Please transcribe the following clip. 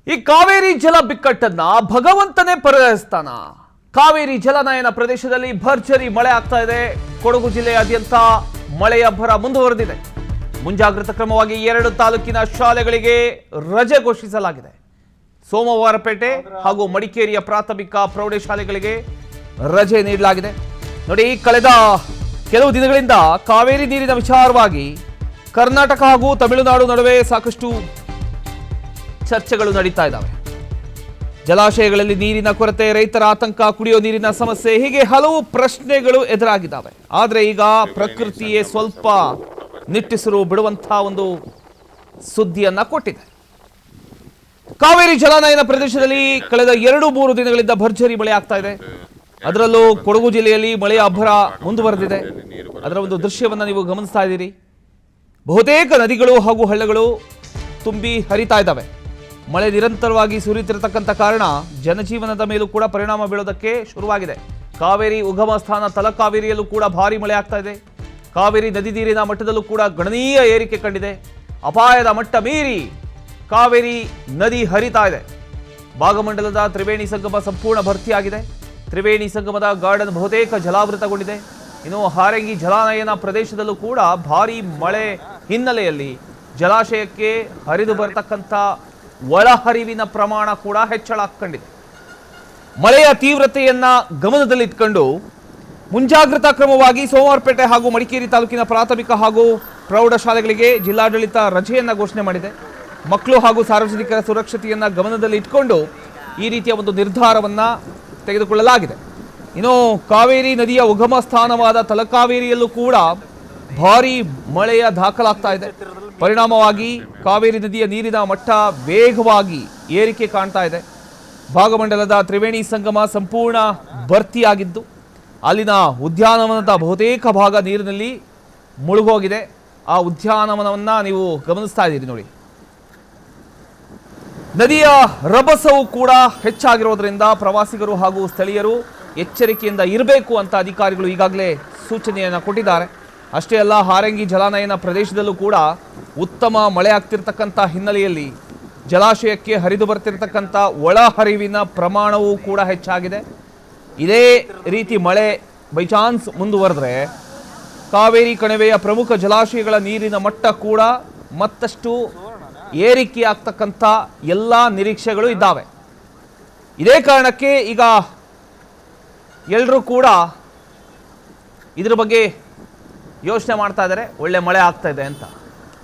ಈ ಕಾವೇರಿ ಜಲ ಬಿಕ್ಕಟ್ಟನ್ನ ಭಗವಂತನೇ ಪರಿಹರಿಸ್ತಾನ. ಕಾವೇರಿ ಜಲನಯನ ಪ್ರದೇಶದಲ್ಲಿ ಭರ್ಜರಿ ಮಳೆ ಆಗ್ತಾ ಇದೆ. ಕೊಡಗು ಜಿಲ್ಲೆಯಾದ್ಯಂತ ಮಳೆಯ ಭರ ಮುಂದುವರೆದಿದೆ. ಮುಂಜಾಗ್ರತಾ ಕ್ರಮವಾಗಿ 2 ತಾಲೂಕಿನ ಶಾಲೆಗಳಿಗೆ ರಜೆ ಘೋಷಿಸಲಾಗಿದೆ. ಸೋಮವಾರಪೇಟೆ ಹಾಗೂ ಮಡಿಕೇರಿಯ ಪ್ರಾಥಮಿಕ ಪ್ರೌಢಶಾಲೆಗಳಿಗೆ ರಜೆ ನೀಡಲಾಗಿದೆ. ನೋಡಿ, ಕಳೆದ ಕೆಲವು ದಿನಗಳಿಂದ ಕಾವೇರಿ ನೀರಿನ ವಿಚಾರವಾಗಿ ಕರ್ನಾಟಕ ಹಾಗೂ ತಮಿಳುನಾಡು ನಡುವೆ ಸಾಕಷ್ಟು ಚರ್ಚೆಗಳು ನಡೀತಾ ಇದ್ದಾವೆ. ಜಲಾಶಯಗಳಲ್ಲಿ ನೀರಿನ ಕೊರತೆ, ರೈತರ ಆತಂಕ, ಕುಡಿಯೋ ನೀರಿನ ಸಮಸ್ಯೆ, ಹೀಗೆ ಹಲವು ಪ್ರಶ್ನೆಗಳು ಎದುರಾಗಿದ್ದಾವೆ. ಆದರೆ ಈಗ ಪ್ರಕೃತಿಯೇ ಸ್ವಲ್ಪ ನಿಟ್ಟುಸಿರು ಬಿಡುವಂತಹ ಒಂದು ಸುದ್ದಿಯನ್ನ ಕೊಟ್ಟಿದೆ. ಕಾವೇರಿ ಜಲಾನಯನ ಪ್ರದೇಶದಲ್ಲಿ ಕಳೆದ 2-3 ದಿನಗಳಿಂದ ಭರ್ಜರಿ ಮಳೆ ಆಗ್ತಾ ಇದೆ. ಅದರಲ್ಲೂ ಕೊಡಗು ಜಿಲ್ಲೆಯಲ್ಲಿ ಮಳೆಯ ಅಬ್ಬರ ಮುಂದುವರೆದಿದೆ. ಅದರ ಒಂದು ದೃಶ್ಯವನ್ನ ನೀವು ಗಮನಿಸ್ತಾ ಇದ್ದೀರಿ. ಬಹುತೇಕ ನದಿಗಳು ಹಾಗೂ ಹಳ್ಳಗಳು ತುಂಬಿ ಹರಿತಾ ಇದ್ದಾವೆ. ಮಳೆ ನಿರಂತರವಾಗಿ ಸುರಿಯುತ್ತಿರತಕ್ಕಂಥ ಕಾರಣ ಜನಜೀವನದ ಮೇಲೂ ಕೂಡ ಪರಿಣಾಮ ಬೀಳೋದಕ್ಕೆ ಶುರುವಾಗಿದೆ. ಕಾವೇರಿ ಉಗಮ ಸ್ಥಾನ ತಲಕಾವೇರಿಯಲ್ಲೂ ಕೂಡ ಭಾರಿ ಮಳೆ ಆಗ್ತಾ ಇದೆ. ಕಾವೇರಿ ನದಿ ನೀರಿನ ಮಟ್ಟದಲ್ಲೂ ಕೂಡ ಗಣನೀಯ ಏರಿಕೆ ಕಂಡಿದೆ. ಅಪಾಯದ ಮಟ್ಟ ಮೀರಿ ಕಾವೇರಿ ನದಿ ಹರಿತಾ ಇದೆ. ಭಾಗಮಂಡಲದ ತ್ರಿವೇಣಿ ಸಂಗಮ ಸಂಪೂರ್ಣ ಭರ್ತಿಯಾಗಿದೆ. ತ್ರಿವೇಣಿ ಸಂಗಮದ ಗಾರ್ಡನ್ ಬಹುತೇಕ ಜಲಾವೃತಗೊಂಡಿದೆ. ಇನ್ನು ಹಾರಂಗಿ ಜಲಾನಯನ ಪ್ರದೇಶದಲ್ಲೂ ಕೂಡ ಭಾರಿ ಮಳೆ ಹಿನ್ನೆಲೆಯಲ್ಲಿ ಜಲಾಶಯಕ್ಕೆ ಹರಿದು ಬರತಕ್ಕಂಥ ಒಳಹರಿವಿನ ಪ್ರಮಾಣ ಕೂಡ ಹೆಚ್ಚಳ ಕಂಡಿದೆ. ಮಳೆಯ ತೀವ್ರತೆಯನ್ನ ಗಮನದಲ್ಲಿಟ್ಕೊಂಡು ಮುಂಜಾಗ್ರತಾ ಕ್ರಮವಾಗಿ ಸೋಮವಾರಪೇಟೆ ಹಾಗೂ ಮಡಿಕೇರಿ ತಾಲೂಕಿನ ಪ್ರಾಥಮಿಕ ಹಾಗೂ ಪ್ರೌಢಶಾಲೆಗಳಿಗೆ ಜಿಲ್ಲಾಡಳಿತ ರಜೆಯನ್ನ ಘೋಷಣೆ ಮಾಡಿದೆ. ಮಕ್ಕಳು ಹಾಗೂ ಸಾರ್ವಜನಿಕರ ಸುರಕ್ಷತೆಯನ್ನ ಗಮನದಲ್ಲಿ ಇಟ್ಕೊಂಡು ಈ ರೀತಿಯ ಒಂದು ನಿರ್ಧಾರವನ್ನ ತೆಗೆದುಕೊಳ್ಳಲಾಗಿದೆ. ಇನ್ನು ಕಾವೇರಿ ನದಿಯ ಉಗಮ ಸ್ಥಾನವಾದ ತಲಕಾವೇರಿಯಲ್ಲೂ ಕೂಡ ಭಾರಿ ಮಳೆಯ ದಾಖಲಾಗ್ತಾ ಇದೆ. ಪರಿಣಾಮವಾಗಿ ಕಾವೇರಿ ನದಿಯ ನೀರಿನ ಮಟ್ಟ ವೇಗವಾಗಿ ಏರಿಕೆ ಕಾಣ್ತಾ ಇದೆ. ಭಾಗಮಂಡಲದ ತ್ರಿವೇಣಿ ಸಂಗಮ ಸಂಪೂರ್ಣ ಭರ್ತಿಯಾಗಿದ್ದು ಅಲ್ಲಿನ ಉದ್ಯಾನವನದ ಬಹುತೇಕ ಭಾಗ ನೀರಿನಲ್ಲಿ ಮುಳುಗೋಗಿದೆ. ಆ ಉದ್ಯಾನವನವನ್ನ ನೀವು ಗಮನಿಸ್ತಾ ಇದ್ದೀರಿ ನೋಡಿ. ನದಿಯ ರಭಸವು ಕೂಡ ಹೆಚ್ಚಾಗಿರೋದ್ರಿಂದ ಪ್ರವಾಸಿಗರು ಹಾಗೂ ಸ್ಥಳೀಯರು ಎಚ್ಚರಿಕೆಯಿಂದ ಇರಬೇಕು ಅಂತ ಅಧಿಕಾರಿಗಳು ಈಗಾಗಲೇ ಸೂಚನೆಯನ್ನು ಕೊಟ್ಟಿದ್ದಾರೆ. ಅಷ್ಟೇ ಅಲ್ಲ, ಹಾರಂಗಿ ಜಲಾನಯನ ಪ್ರದೇಶದಲ್ಲೂ ಕೂಡ ಉತ್ತಮ ಮಳೆ ಆಗ್ತಿರ್ತಕ್ಕಂಥ ಹಿನ್ನೆಲೆಯಲ್ಲಿ ಜಲಾಶಯಕ್ಕೆ ಹರಿದು ಬರ್ತಿರ್ತಕ್ಕಂಥ ಒಳಹರಿವಿನ ಪ್ರಮಾಣವೂ ಕೂಡ ಹೆಚ್ಚಾಗಿದೆ. ಇದೇ ರೀತಿ ಮಳೆ ಬೈ ಚಾನ್ಸ್ ಮುಂದುವರೆದ್ರೆ ಕಾವೇರಿ ಕಣಿವೆಯ ಪ್ರಮುಖ ಜಲಾಶಯಗಳ ನೀರಿನ ಮಟ್ಟ ಕೂಡ ಮತ್ತಷ್ಟು ಏರಿಕೆ ಆಗ್ತಕ್ಕಂಥ ಎಲ್ಲ ನಿರೀಕ್ಷೆಗಳು ಇದ್ದಾವೆ. ಇದೇ ಕಾರಣಕ್ಕೆ ಈಗ ಎಲ್ಲರೂ ಕೂಡ ಇದ್ರ ಬಗ್ಗೆ ಯೋಚನೆ ಮಾಡ್ತಾ ಇದ್ದಾರೆ, ಒಳ್ಳೆ ಮಳೆ ಆಗ್ತಾ ಇದೆ ಅಂತ.